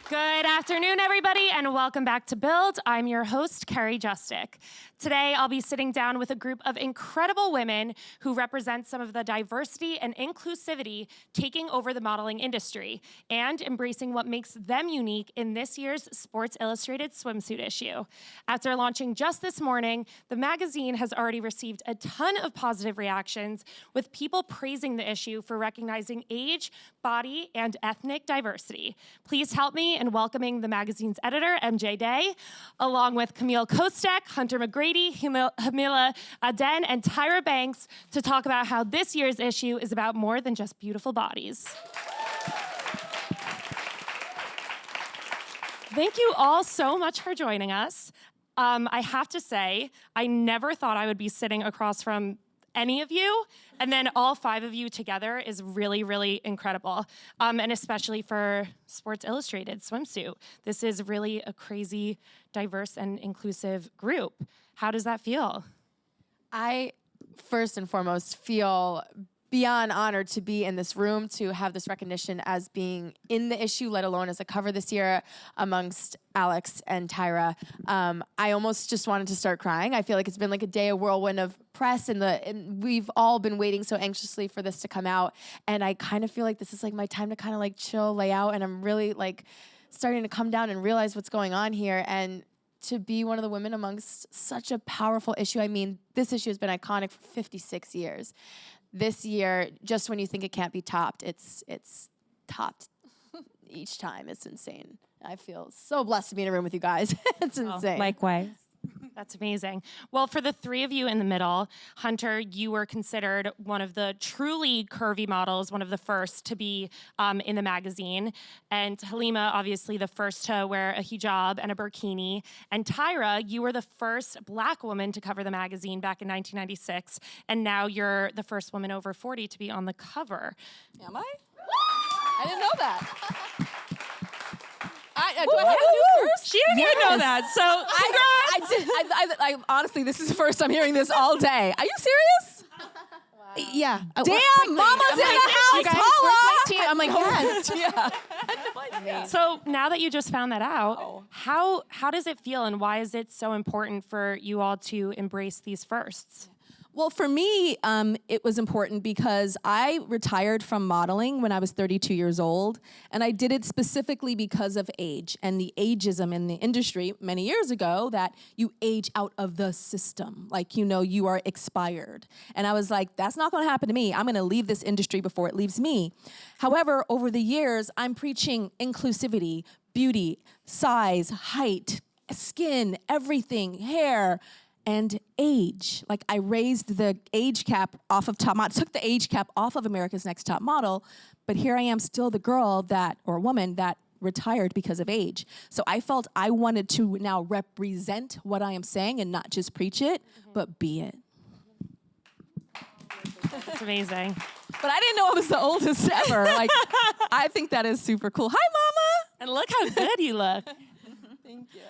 Good afternoon, everybody, and welcome back to Build. I'm your host, Carrie Justick. Today, I'll be sitting down with a group of incredible women who represent some of the diversity and inclusivity taking over the modeling industry and embracing what makes them unique in this year's Sports Illustrated Swimsuit issue. After launching just this morning, the magazine has already received a ton of positive reactions, with people praising the issue for recognizing age, body, and ethnic diversity. Please help me in welcoming the magazine's editor, MJ Day, along with Camille Kostek, Hunter McGrady, Halima Aden, and Tyra Banks to talk about how this year's issue is about more than just beautiful bodies. Thank you all so much for joining us. I have to say, I never thought I would be sitting across from any of you, and then all five of you together is really, really incredible, and especially for Sports Illustrated Swimsuit. This is really a crazy, diverse, and inclusive group. How does that feel? I, first and foremost, feel beyond honored to be in this room, to have this recognition as being in the issue, let alone as a cover this year amongst Alex and Tyra. I almost just wanted to start crying. I feel like it's been like a day, a whirlwind of press, and we've all been waiting so anxiously for this to come out. And I kind of feel like this is like my time to kind of like chill, lay out, and I'm really like starting to come down and realize what's going on here. And to be one of the women amongst such a powerful issue. I mean, this issue has been iconic for 56 years. This year, just when you think it can't be topped, it's topped each time. It's insane. I feel so blessed to be in a room with you guys. It's insane. Likewise. That's amazing. Well, for the three of you in the middle, Hunter, you were considered one of the truly curvy models, one of the first to be in the magazine. And Halima, obviously the first to wear a hijab and a burkini. And Tyra, you were the first Black woman to cover the magazine back in 1996. And now you're the first woman over 40 to be on the cover. Am I? I didn't know that. Do I have to do first? She didn't even know that. So I honestly, this is the first I'm hearing this all day. Are you serious? Wow. Yeah. Damn, Mama's in the house. Holla! I'm like, yes. Yeah. So now that you just found that out, how does it feel, and why is it so important for you all to embrace these firsts? Well, for me, it was important because I retired from modeling when I was 32 years old, and I did it specifically because of age and the ageism in the industry many years ago, that you age out of the system. Like, you are expired. And I was like, that's not gonna happen to me. I'm gonna leave this industry before it leaves me. However, over the years, I'm preaching inclusivity, beauty, size, height, skin, everything, hair, and age. Like, I raised the age cap off of top model, took the age cap off of America's Next Top Model, but here I am still the girl or woman that retired because of age. So I felt I wanted to now represent what I am saying and not just preach it, but be it. That's amazing. But I didn't know I was the oldest ever. Like, I think that is super cool. Hi, Mama! And look how good you look. Thank you.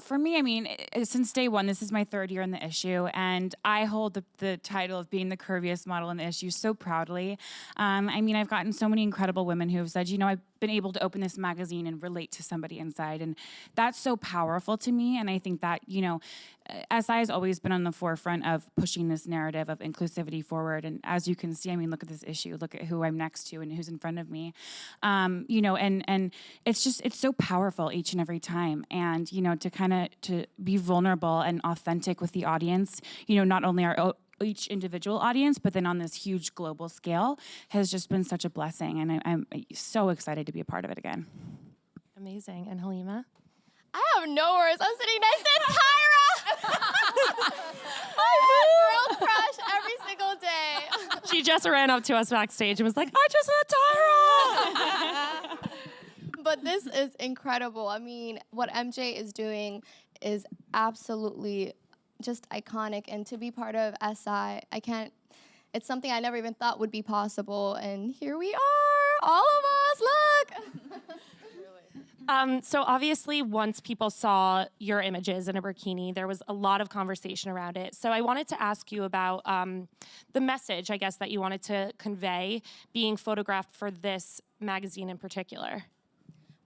For me, I mean, since day one, this is my third year in the issue, and I hold the title of being the curviest model in the issue so proudly. I mean, I've gotten so many incredible women who have said, I've been able to open this magazine and relate to somebody inside, and that's so powerful to me. And I think that, SI has always been on the forefront of pushing this narrative of inclusivity forward. And as you can see, I mean, look at this issue, look at who I'm next to and who's in front of me. And it's so powerful each and every time. And, to be vulnerable and authentic with the audience, not only our each individual audience, but then on this huge global scale, has just been such a blessing. And I'm so excited to be a part of it again. Amazing. And Halima? I have no words. I'm sitting next to Tyra. I have girl crush every single day. She just ran up to us backstage and was like, I just met Tyra. But this is incredible. I mean, what MJ is doing is absolutely just iconic. And to be part of SI, it's something I never even thought would be possible. And here we are, all of us, look. So obviously, once people saw your images in a bikini, there was a lot of conversation around it. So I wanted to ask you about the message, I guess, that you wanted to convey being photographed for this magazine in particular.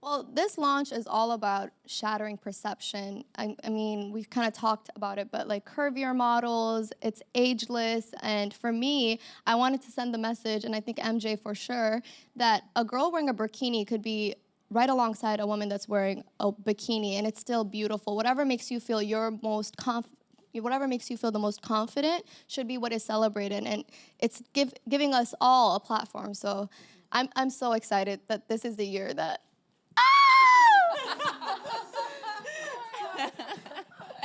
Well, this launch is all about shattering perception. I mean, we've kind of talked about it, but like curvier models, it's ageless. And for me, I wanted to send the message, and I think MJ for sure, that a girl wearing a bikini could be right alongside a woman that's wearing a bikini, and it's still beautiful. Whatever makes you feel whatever makes you feel the most confident should be what is celebrated, and it's giving us all a platform. So I'm so excited that this is the year that.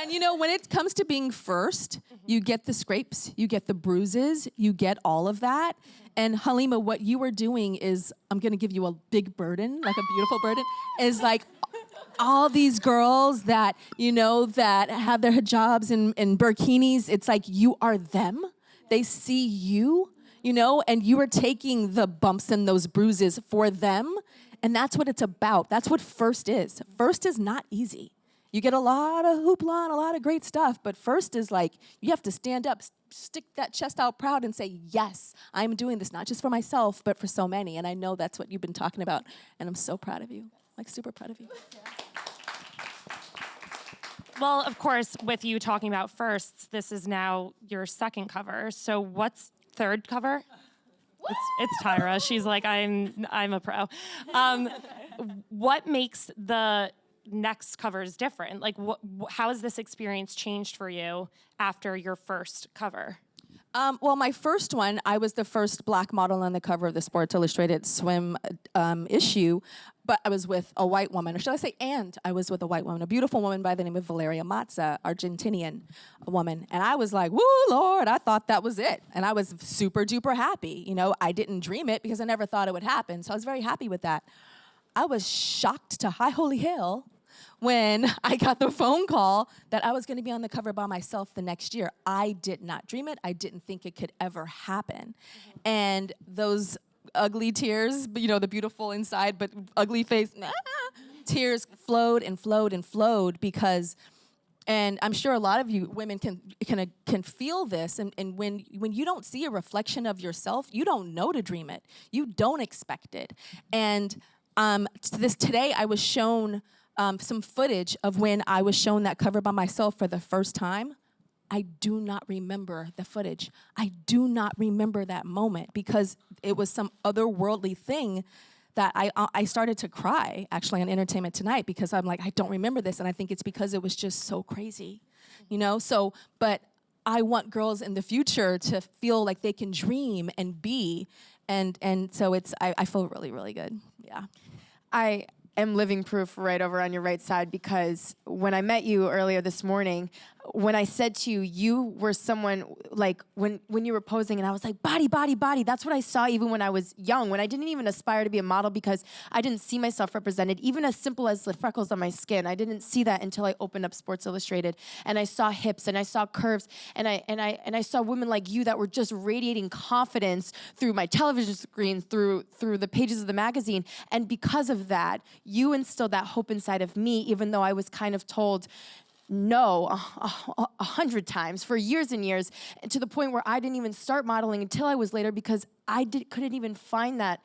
And you know, when it comes to being first, you get the scrapes, you get the bruises, you get all of that. And Halima, what you are doing is, I'm gonna give you a big burden, like a beautiful burden, is like all these girls that, you know, that have their hijabs and burkinis, it's like you are them. They see you, you know, and you are taking the bumps and those bruises for them. And that's what it's about. That's what first is. First is not easy. You get a lot of hoopla and a lot of great stuff, but first is like, you have to stand up, stick that chest out proud and say, yes, I'm doing this, not just for myself, but for so many. And I know that's what you've been talking about, and I'm so proud of you, like super proud of you. Well, of course, with you talking about firsts, this is now your second cover. So what's third cover? It's Tyra. She's like, I'm a pro. What makes the next covers different? Like, how has this experience changed for you after your first cover? Well, my first one, I was the first Black model on the cover of the Sports Illustrated Swim issue, but I was with a white woman, or should I say, I was with a white woman, a beautiful woman by the name of Valeria Mazza, Argentinian woman. And I was like, woo, Lord, I thought that was it. And I was super duper happy. You know, I didn't dream it because I never thought it would happen. So I was very happy with that. I was shocked to high holy hell when I got the phone call that I was going to be on the cover by myself the next year. I did not dream it. I didn't think it could ever happen. And those ugly tears, you know, the beautiful inside but ugly face, tears flowed and flowed and flowed because, and I'm sure a lot of you women can feel this, and when you don't see a reflection of yourself, you don't know to dream it. You don't expect it. And today I was shown some footage of when I was shown that cover by myself for the first time. I do not remember the footage. I do not remember that moment because it was some otherworldly thing that I started to cry actually on Entertainment Tonight because I'm like, I don't remember this, and I think it's because it was just so crazy, you know? So, but I want girls in the future to feel like they can dream and be, and so I feel really, really good, yeah. I am living proof right over on your right side because when I met you earlier this morning, when I said to you, you were someone like when you were posing and I was like, body, body, body. That's what I saw even when I was young, when I didn't even aspire to be a model because I didn't see myself represented, even as simple as the freckles on my skin. I didn't see that until I opened up Sports Illustrated and I saw hips and I saw curves and I saw women like you that were just radiating confidence through my television screen, through the pages of the magazine. And because of that, you instilled that hope inside of me, even though I was kind of told no 100 times for years and years, to the point where I didn't even start modeling until I was later because I couldn't even find that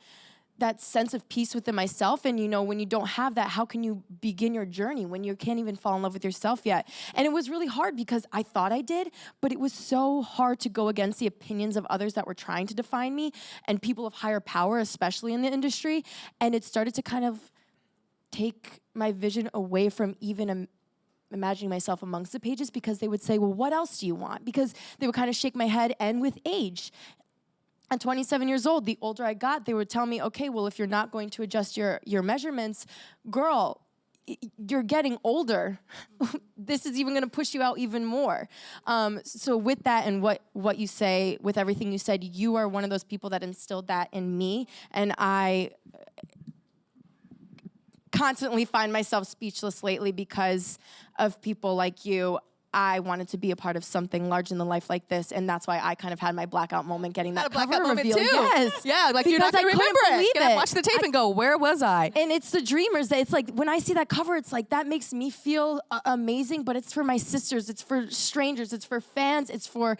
sense of peace within myself. And you know, when you don't have that, how can you begin your journey when you can't even fall in love with yourself yet? And it was really hard because I thought I did, but it was so hard to go against the opinions of others that were trying to define me and people of higher power, especially in the industry. And it started to kind of take my vision away from even imagining myself amongst the pages because they would say, well, what else do you want? Because they would kind of shake my head, and with age. At 27 years old, the older I got, they would tell me, okay, well, if you're not going to adjust your measurements, girl, you're getting older. This is even gonna push you out even more. So with that and what you say, with everything you said, you are one of those people that instilled that in me, and I constantly find myself speechless lately because of people like you. I wanted to be a part of something larger than life like this, and that's why I kind of had my blackout moment getting that cover reveal. Yes, yeah, like you're not gonna remember it. You're gonna watch the tape and go, where was I? And it's the dreamers that it's like when I see that cover, it's like that makes me feel amazing. But it's for my sisters, it's for strangers, it's for fans, it's for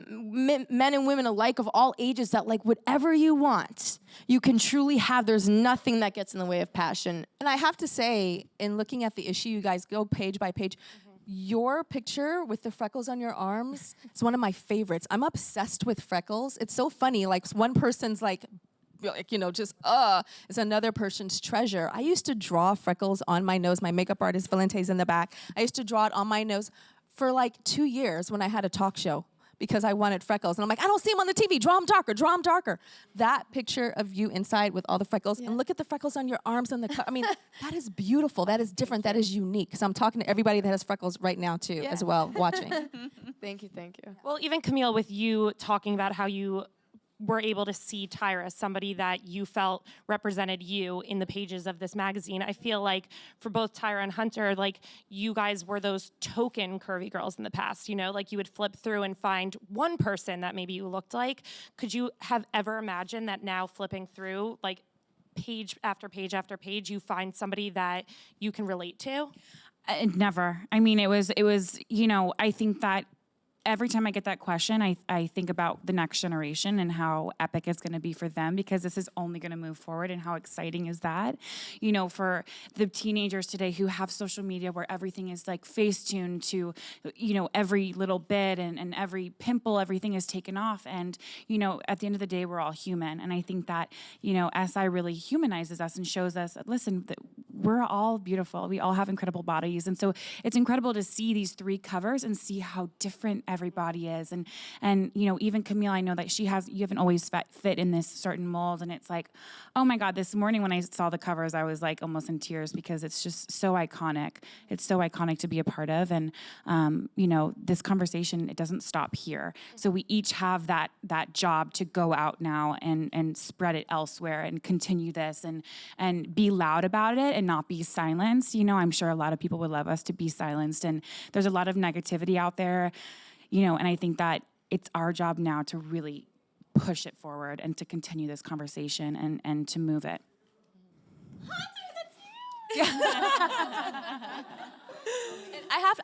men and women alike of all ages that like whatever you want, you can truly have. There's nothing that gets in the way of passion. And I have to say, in looking at the issue, you guys go page by page, your picture with the freckles on your arms is one of my favorites. I'm obsessed with freckles. It's so funny. Like one person's like, you know, just is another person's treasure. I used to draw freckles on my nose. My makeup artist, Valente's in the back. I used to draw it on my nose for like 2 years when I had a talk show because I wanted freckles. And I'm like, I don't see them on the TV. Draw them darker, draw them darker. That picture of you inside with all the freckles, and look at the freckles on your arms and I mean, that is beautiful. That is different. That is unique. So I'm talking to everybody that has freckles right now too, as well, watching. Thank you, thank you. Well, even Camille, with you talking about how you were able to see Tyra, somebody that you felt represented you in the pages of this magazine. I feel like for both Tyra and Hunter, like you guys were those token curvy girls in the past, you know, like you would flip through and find one person that maybe you looked like. Could you have ever imagined that now flipping through like page after page after page, you find somebody that you can relate to? Never. I mean, it was, you know, I think that every time I get that question, I think about the next generation and how epic it's going to be for them, because this is only going to move forward, and how exciting is that? You know, for the teenagers today who have social media where everything is like face-tuned to, you know, every little bit and every pimple, everything is taken off. And, you know, at the end of the day, we're all human. And I think that, you know, SI really humanizes us and shows us, listen, that we're all beautiful. We all have incredible bodies. And so it's incredible to see these 3 covers and see how different everybody is. And you know, even Camille, I know that you haven't always fit in this certain mold. And it's like, oh my God, this morning when I saw the covers, I was like almost in tears because it's just so iconic. It's so iconic to be a part of. And, you know, this conversation, it doesn't stop here. So we each have that job to go out now and spread it elsewhere and continue this and be loud about it and not be silenced. You know, I'm sure a lot of people would love us to be silenced, and there's a lot of negativity out there. You know, and I think that it's our job now to really push it forward and to continue this conversation and to move it.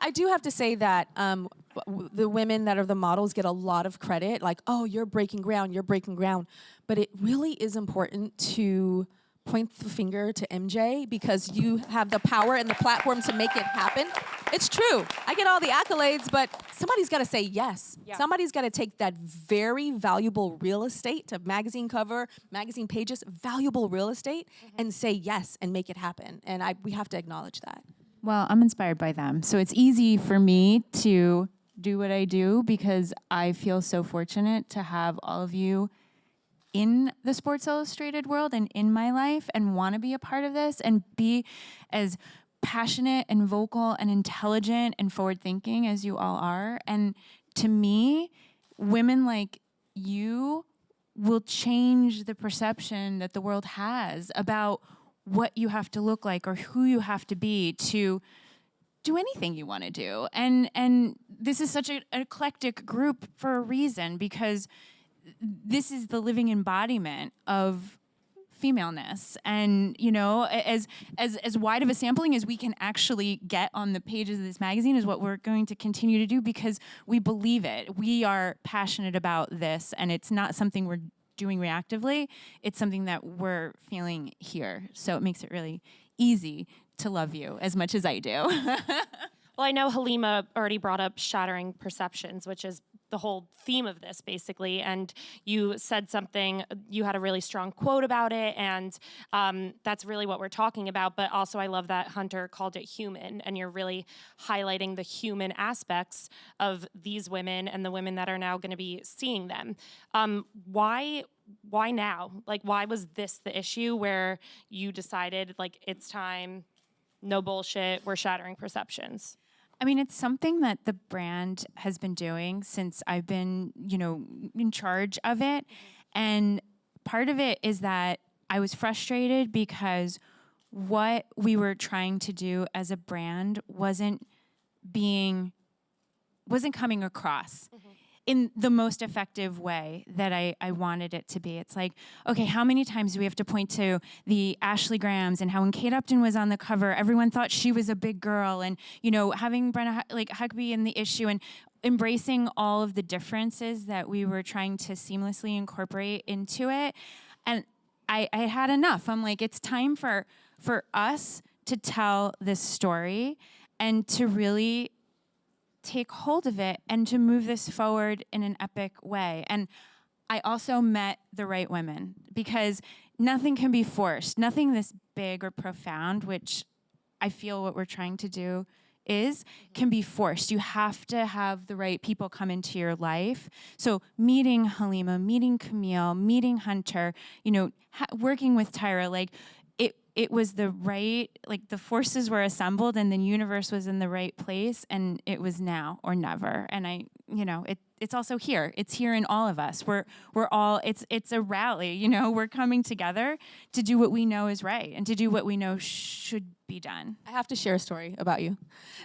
I do have to say that the women that are the models get a lot of credit, like, oh, you're breaking ground. But it really is important to point the finger to MJ, because you have the power and the platform to make it happen. It's true. I get all the accolades, but somebody's got to say yes. Yeah. Somebody's got to take that very valuable real estate, of magazine cover, magazine pages, valuable real estate, and say yes and make it happen. And we have to acknowledge that. Well, I'm inspired by them. So it's easy for me to do what I do because I feel so fortunate to have all of you in the Sports Illustrated world and in my life, and want to be a part of this and be as passionate and vocal and intelligent and forward-thinking as you all are. And to me, women like you will change the perception that the world has about what you have to look like or who you have to be to do anything you want to do. And this is such an eclectic group for a reason, because this is the living embodiment of femaleness. And, you know, as wide of a sampling as we can actually get on the pages of this magazine is what we're going to continue to do, because we believe it. We are passionate about this, and it's not something we're doing reactively. It's something that we're feeling here. So it makes it really easy to love you as much as I do. Well, I know Halima already brought up shattering perceptions, which is the whole theme of this, basically. And you said something, you had a really strong quote about it, and that's really what we're talking about. But also, I love that Hunter called it human, and you're really highlighting the human aspects of these women and the women that are now going to be seeing them. Why now? Like, why was this the issue where you decided, like, it's time, no bullshit, we're shattering perceptions? I mean, it's something that the brand has been doing since I've been, you know, in charge of it. And part of it is that I was frustrated because what we were trying to do as a brand wasn't coming across in the most effective way that I wanted it to be. It's like, okay, how many times do we have to point to the Ashley Grahams and how when Kate Upton was on the cover, everyone thought she was a big girl, and, you know, having Brenna Huckabee in the issue, and embracing all of the differences that we were trying to seamlessly incorporate into it. And I had enough. I'm like, it's time for us to tell this story and to really take hold of it and to move this forward in an epic way. And I also met the right women, because nothing can be forced. Nothing this big or profound, which I feel what we're trying to do can be forced. You have to have the right people come into your life. So meeting Halima, meeting Camille, meeting Hunter, working with Tyra, like it was the right, like the forces were assembled and the universe was in the right place, and it was now or never. And it's also here. It's here in all of us. We're all, it's a rally, we're coming together to do what we know is right and to do what we know should be done. I have to share a story about you.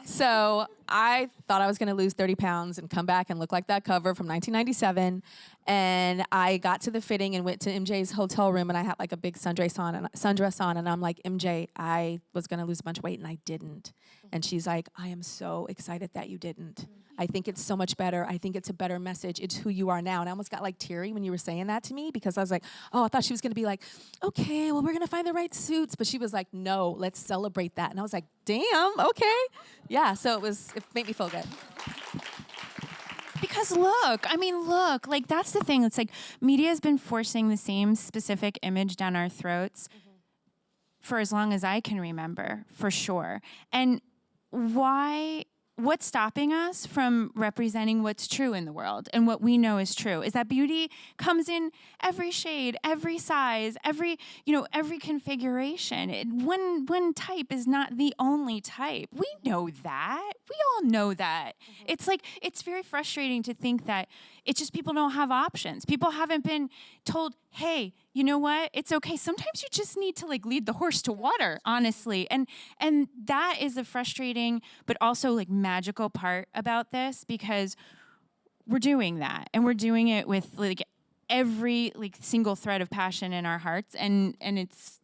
So I thought I was going to lose 30 pounds and come back and look like that cover from 1997. And I got to the fitting and went to MJ's hotel room, and I had like a big sundress on, and I'm like, MJ, I was going to lose a bunch of weight and I didn't. And she's like, I am so excited that you didn't. I think it's so much better. I think it's a better message. It's who you are now. And I almost got like teary when you were saying that to me, because I was like, oh, I thought she was going to be like, okay, well, we're going to find the right suits. But she was like, no, let's celebrate that. And I was like, damn, okay. Yeah, so it made me feel good. Because look, like that's the thing. It's like media has been forcing the same specific image down our throats for as long as I can remember, for sure. And what's stopping us from representing what's true in the world and what we know is true is that beauty comes in every shade, every size, every configuration. One type is not the only type. We know that. We all know that. It's like, it's very frustrating to think that it's just people don't have options. People haven't been told, hey, you know what? It's okay. Sometimes you just need to like lead the horse to water, honestly. And that is a frustrating but also like magical part about this, because we're doing that, and we're doing it with like every like single thread of passion in our hearts, and it's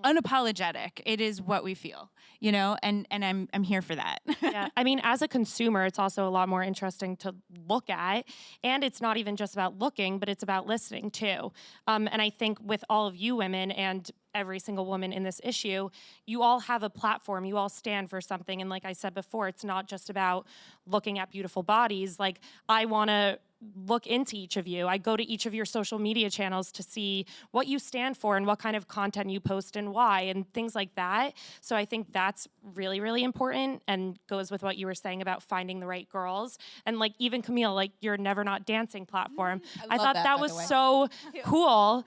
unapologetic. It is what we feel, and I'm here for that. Yeah, I mean, as a consumer, it's also a lot more interesting to look at, and it's not even just about looking, but it's about listening too. And I think with all of you women and every single woman in this issue, you all have a platform, you all stand for something. And like I said before, it's not just about looking at beautiful bodies. Like, I want to look into each of you. I go to each of your social media channels to see what you stand for and what kind of content you post and why and things like that. So I think that's really, really important, and goes with what you were saying about finding the right girls. And like even Camille, like your Never Not Dancing platform, I thought that was so cool.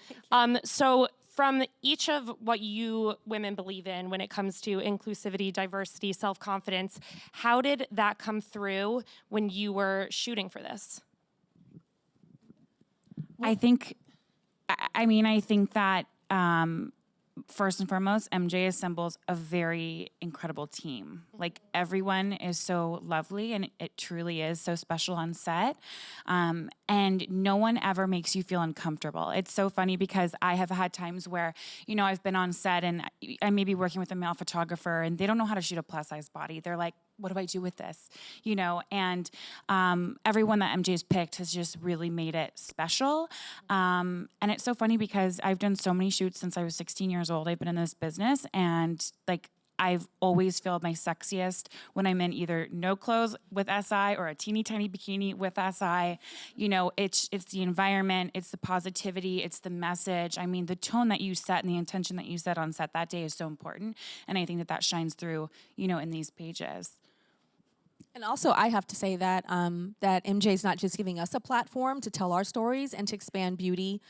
So from each of what you women believe in when it comes to inclusivity, diversity, self-confidence, how did that come through when you were shooting for this? I think that first and foremost, MJ assembles a very incredible team. Like, everyone is so lovely, and it truly is so special on set. And no one ever makes you feel uncomfortable. It's so funny because I have had times where, I've been on set and I may be working with a male photographer and they don't know how to shoot a plus size body. They're like, what do I do with this? And everyone that MJ's picked has just really made it special. And it's so funny because I've done so many shoots since I was 16 years old. I've been in this business, and like, I've always felt my sexiest when I'm in either no clothes with SI or a teeny tiny bikini with SI. It's the environment, it's the positivity, it's the message. I mean, the tone that you set and the intention that you set on set that day is so important. And I think that shines through, in these pages. And also, I have to say that that MJ's not just giving us a platform to tell our stories and to expand beauty.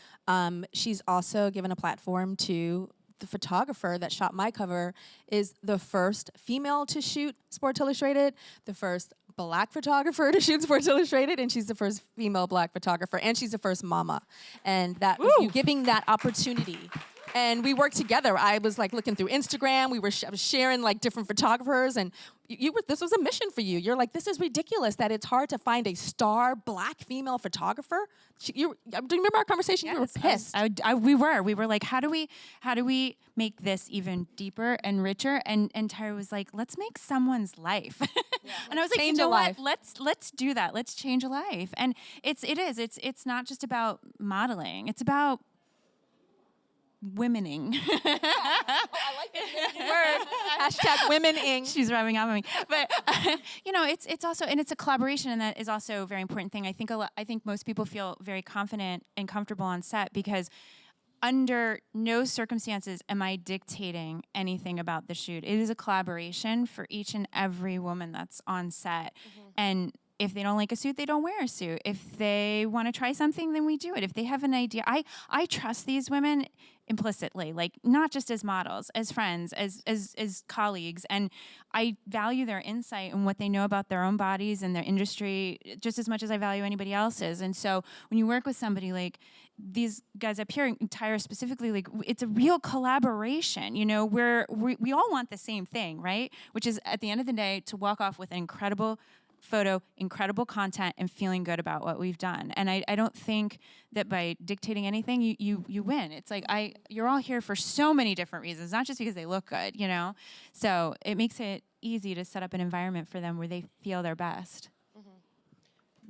She's also given a platform to the photographer that shot my cover, is the first female to shoot Sports Illustrated, the first Black photographer to shoot Sports Illustrated, and she's the first female Black photographer, and she's the first mama. And that was you giving that opportunity. And we worked together. I was like looking through Instagram. I was sharing like different photographers, and this was a mission for you. You're like, this is ridiculous that it's hard to find a star Black female photographer. Do you remember our conversation? Yes, you were pissed. We were like, how do we make this even deeper and richer? And Tyra was like, let's make someone's life. And I was like, Change you a know life. what? Let's do that. Let's change a life. And it's not just about modeling. It's about womening. Word. Hashtag womening. She's rubbing on me. But it's also, and it's a collaboration, and that is also a very important thing. I think most people feel very confident and comfortable on set because under no circumstances am I dictating anything about the shoot. It is a collaboration for each and every woman that's on set. And if they don't like a suit, they don't wear a suit. If they want to try something, then we do it. If they have an idea, I trust these women implicitly, like not just as models, as friends, as colleagues. And I value their insight and what they know about their own bodies and their industry just as much as I value anybody else's. And so when you work with somebody like these guys up here, and Tyra specifically, like it's a real collaboration. We all want the same thing, right? Which is at the end of the day to walk off with an incredible photo, incredible content, and feeling good about what we've done. And I don't think that by dictating anything, you win. It's like you're all here for so many different reasons, not just because they look good, So it makes it easy to set up an environment for them where they feel their best.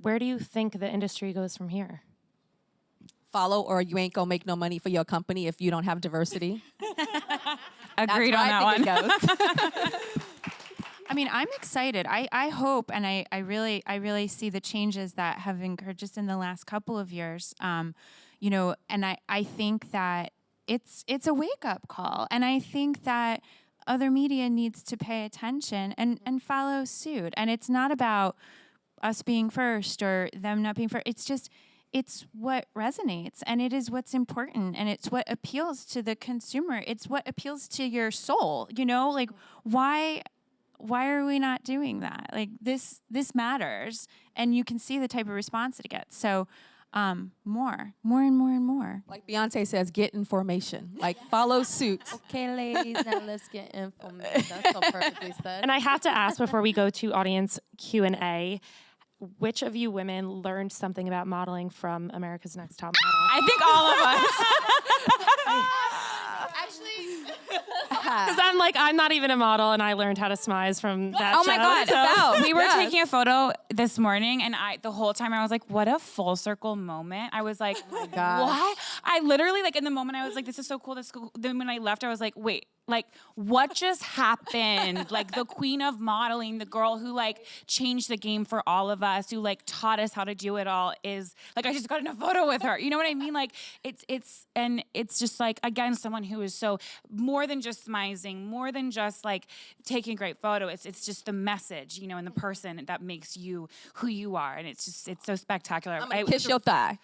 Where do you think the industry goes from here? Follow, or you ain't gonna make no money for your company if you don't have diversity. Agreed on that one. I mean, I'm excited. I hope, and I really see the changes that have occurred just in the last couple of years. And I think that it's a wake up call, and I think that other media needs to pay attention and follow suit. And it's not about us being first or them not being first. It's what resonates, and it is what's important, and it's what appeals to the consumer. It's what appeals to your soul. Like why are we not doing that? Like this matters, and you can see the type of response it gets. So more and more. Like Beyonce says, get information. Like follow suit. Okay, ladies, now let's get information. That's so perfectly said. And I have to ask before we go to audience Q&A, which of you women learned something about modeling from America's Next Top Model? I think all of us. Actually, Because I'm not even a model, and I learned how to smize from that Oh show. my God. so- We were taking a photo this morning, and the whole time I was like, what a full circle moment. I was like, God. what? I literally, in the moment, I was like, this is so cool. This is cool. Then when I left, I was like, wait, what just happened? The queen of modeling, the girl who changed the game for all of us, who taught us how to do it all is I just got in a photo with her. You know what I mean? It's just again, someone who is so more than just smizing, more than just taking a great photo. It's just the message, and the person that makes you who you are. And it's so spectacular. I'm gonna kiss your thigh.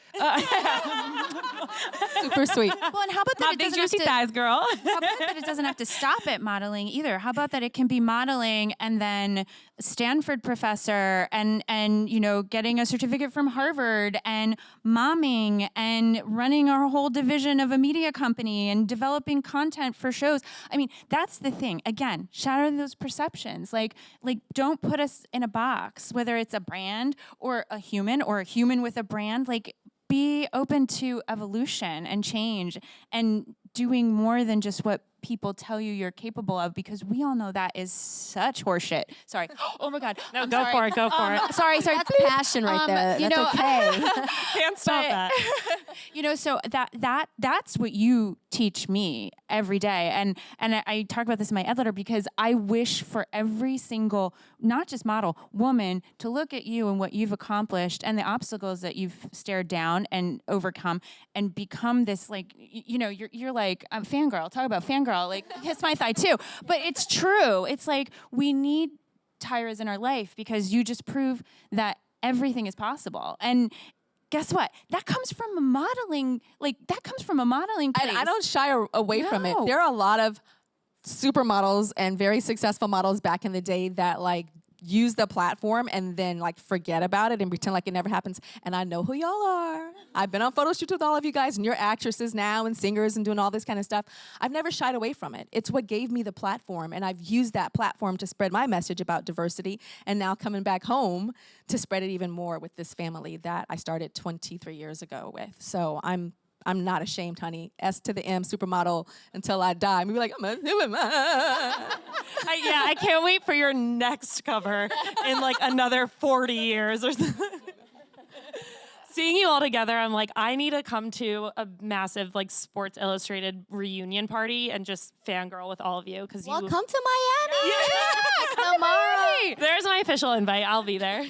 Super sweet. Well, and how about that? Not big juicy thighs, girl. How about that it doesn't have to stop at modeling either? How about that it can be modeling and then Stanford professor and getting a certificate from Harvard and momming and running our whole division of a media company and developing content for shows. I mean, that's the thing. Again, shatter those perceptions. Don't put us in a box, whether it's a brand or a human with a brand. Be open to evolution and change and doing more than just what people tell you you're capable of, because we all know that is such horseshit. Sorry. Oh my God. No, go for it. Sorry. That's passion right there. That's okay. Can't stop that. So that's what you teach me every day. And I talk about this in my ed letter because I wish for every single, not just model, woman to look at you and what you've accomplished and the obstacles that you've stared down and overcome and become this you're I'm fangirl. Talk about fangirl. Kiss my thigh too. But it's true. It's we need Tyras in our life because you just prove that everything is possible. And guess what? That comes from a modeling, place. And I don't shy away from it. No. There are a lot of supermodels and very successful models back in the day that use the platform and then forget about it and pretend like it never happens. And I know who y'all are. I've been on photo shoots with all of you guys, and you're actresses now and singers and doing all this kind of stuff. I've never shied away from it. It's what gave me the platform, and I've used that platform to spread my message about diversity, and now coming back home to spread it even more with this family that I started 23 years ago with. So I'm I'm not ashamed, honey. S to the M, supermodel until I die. Maybe like, I'm a supermodel. I can't wait for your next cover in like another 40 years or something. Seeing you all together, I'm like, I need to come to a massive like Sports Illustrated reunion party and just fangirl with all of you because Well, come to Miami. Yeah, tomorrow. There's my official invite. I'll be there.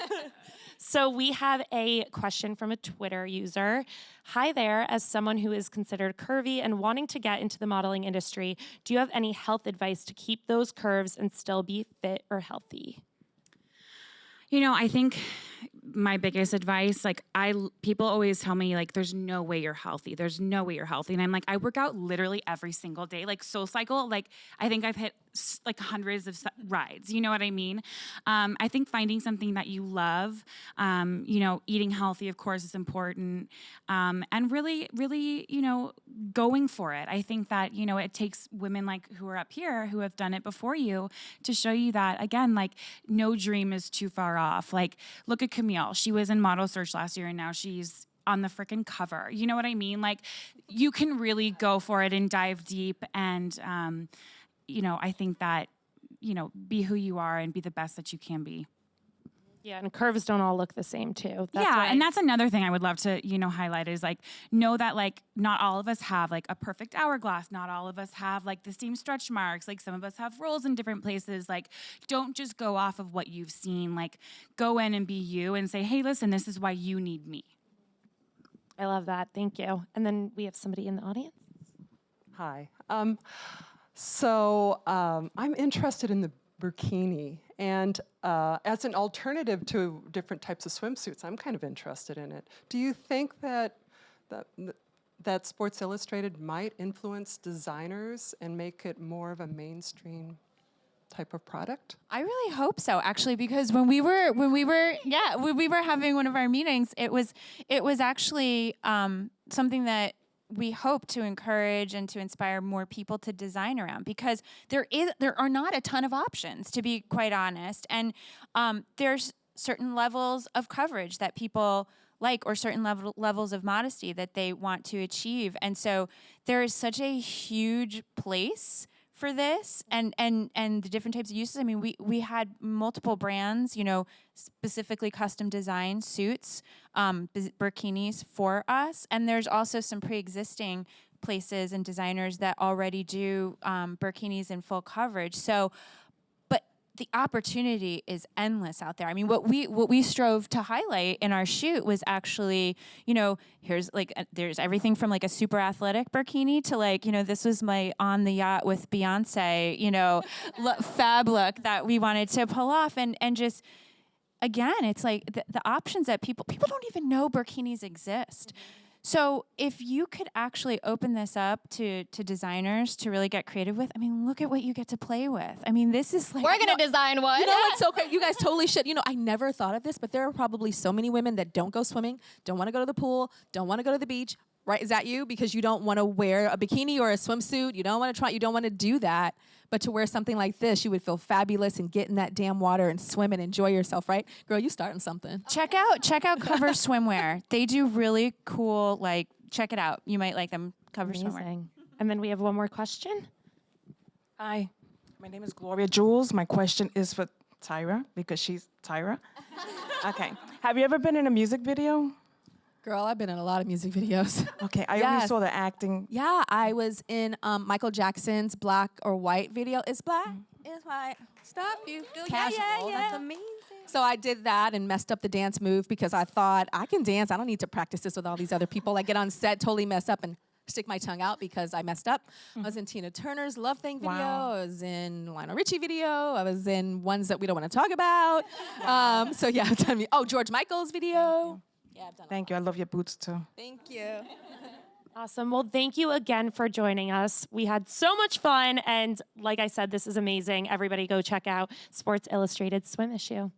So we have a question from a Twitter user. Hi there, as someone who is considered curvy and wanting to get into the modeling industry, do you have any health advice to keep those curves and still be fit or healthy? You know, I think my biggest advice, like people always tell me like, there's no way you're healthy. There's no way you're healthy. And I'm like, I work out literally every single day. Like SoulCycle, like I think I've hit like hundreds of rides. You know what I mean? I think finding something that you love, you know, eating healthy, of course, is important. And really, really, you know, going for it. I think that, you know, it takes women like who are up here who have done it before you to show you that, again, like no dream is too far off. Like look at Camille. She was in Model Search last year and now she's on the freaking cover. You know what I mean? Like you can really go for it and dive deep and, you know, I think that, you know, be who you are and be the best that you can be. Yeah, and curves don't all look the same too. And that's another thing I would love to, you know, highlight is like, know that like not all of us have like a perfect hourglass. Not all of us have like the same stretch marks. Like some of us have rolls in different places. Like don't just go off of what you've seen. Like go in and be you and say, hey, listen, this is why you need me. I love that. Thank you. And then we have somebody in the audience. Hi. So I'm interested in the burkini, and as an alternative to different types of swimsuits, I'm kind of interested in it. Do you think that Sports Illustrated might influence designers and make it more of a mainstream type of product? I really hope so, actually, because when we were having one of our meetings, it was actually something that we hope to encourage and to inspire more people to design around, because there are not a ton of options, to be quite honest, and there's certain levels of coverage that people like, or certain levels of modesty that they want to achieve, and so there is such a huge place for this and the different types of uses. I mean, we had multiple brands, you know, specifically custom design suits, burkinis for us. And there's also some pre-existing places and designers that already do burkinis in full coverage. So, but the opportunity is endless out there. I mean, what we strove to highlight in our shoot was actually, you know, here's like, there's everything from like a super athletic burkini to like, you know, this was my on the yacht with Beyonce, you know, fab look that we wanted to pull off. And just, again, it's like the options that people don't even know burkinis exist. So if you could actually open this up to designers to really get creative with, I mean, look at what you get to play with. I mean, this is like... We're going to design one. You know what's so great? You guys totally should. You know, I never thought of this, but there are probably so many women that don't go swimming, don't want to go to the pool, don't want to go to the beach. Right? Is that you? Because you don't want to wear a bikini or a swimsuit. You don't want to do that. But to wear something like this, you would feel fabulous and get in that damn water and swim and enjoy yourself, right? Girl, you starting something. Check out Cover Swimwear. They do really cool, like, check it out. You might like them. Cover Swimwear. And then we have one more question. Hi, my name is Gloria Jules. My question is for Tyra, because she's Tyra. Okay. Have you ever been in a music video? Girl, I've been in a lot of music videos. Okay, I only saw the acting. Yeah, I was in Michael Jackson's Black or White video. It's black, it's white, stop you, feel casual, that's amazing. So I did that and messed up the dance move because I thought, I can dance, I don't need to practice this with all these other people. I get on set, totally mess up and stick my tongue out because I messed up. I was in Tina Turner's Love Thing video. Wow. I was in Lionel Richie video. I was in ones that we don't want to talk about. So yeah, I've done George Michael's video. Yeah, I've done Thank you. I love your boots too. Thank you. Awesome. Well, thank you again for joining us. We had so much fun. And like I said, this is amazing. Everybody go check out Sports Illustrated Swim Issue.